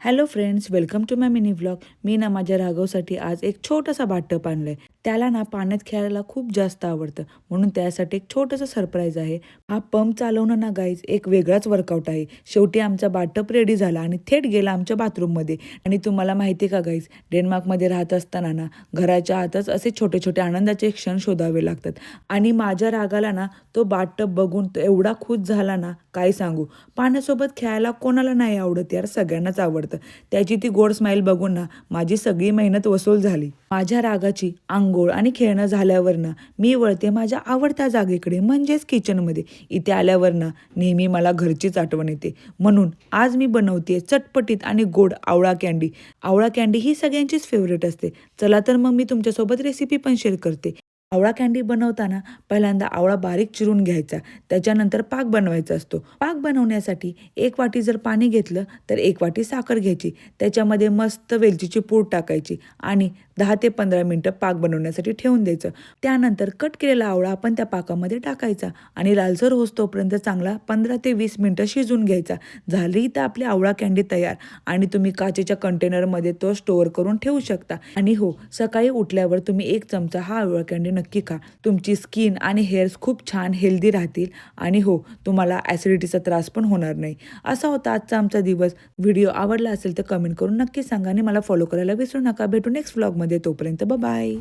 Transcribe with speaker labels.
Speaker 1: Hello friends, welcome to my mini vlog. मी ना माझ्या राघवसाठी आज एक छोटासा बाथटब आणलंय. त्याला ना पाण्यात खेळायला खूप जास्त आवडतं, म्हणून त्यासाठी एक छोटंसं सरप्राईज आहे. हा पंप चालवणं ना गाईज एक वेगळाच वर्कआउट आहे. शेवटी आमचा बाथटब रेडी झाला आणि थेट गेला आमच्या बाथरूममध्ये. आणि तुम्हाला माहिती का गाईज, डेन्मार्कमध्ये राहत असताना ना घराच्या आतच असे छोटे छोटे आनंदाचे क्षण शोधावे लागतात. आणि माझ्या रागाला ना तो बाथटब बघून तो एवढा खुश झाला ना, काय सांगू. पाण्यासोबत खेळायला कोणाला नाही आवडत यार, सगळ्यांनाच आवडतं. त्याची ती गोड स्माईल बघून ना माझी सगळी मेहनत वसूल झाली. माझ्या रागाची आंघोळ आणि खेळणं झाल्यावर ना मी वळते माझ्या आवडत्या जागेकडे, म्हणजेच किचनमध्ये. इथे आल्यावर ना नेहमी मला घरचीच आठवण येते. म्हणून आज मी बनवते चटपटीत आणि गोड आवळा कँडी. आवळा कँडी ही सगळ्यांचीच फेवरेट असते. चला तर मग मी तुमच्यासोबत रेसिपी पण शेअर करते. आवळा कँडी बनवताना पहिल्यांदा आवळा बारीक चिरून घ्यायचा. त्याच्यानंतर पाक बनवायचा असतो. पाक बनवण्यासाठी 1 वाटी जर पाणी घेतलं तर 1 वाटी साखर घ्यायची. त्याच्यामध्ये मस्त वेलचीची पूड टाकायची आणि 10 ते 15 मिनिटं पाक बनवण्यासाठी ठेवून द्यायचं. त्यानंतर कट केलेला आवळा आपण त्या पाकामध्ये टाकायचा आणि लालसर होईस्तोपर्यंत चांगला 15 ते 20 मिनिटं शिजवून घ्यायचा. झाली तर आपली आवळा कँडी तयार. आणि तुम्ही काचेच्या कंटेनरमध्ये तो स्टोअर करून ठेवू शकता. आणि हो, सकाळी उठल्यावर तुम्ही 1 चमचा हा आवळा कँडी नक्की खा. तुमची स्किन आणि हेअर्स खूप छान हेल्दी राहतील. आणि हो, तुम्हाला ॲसिडिटीचा त्रास पण होणार नाही. असा होता आजचा आमचा दिवस. व्हिडिओ आवडला असेल तर कमेंट करून नक्की सांगा आणि मला फॉलो करायला विसरू नका. भेटू नेक्स्ट व्लॉगमध्ये. तोपर्यंत बाय.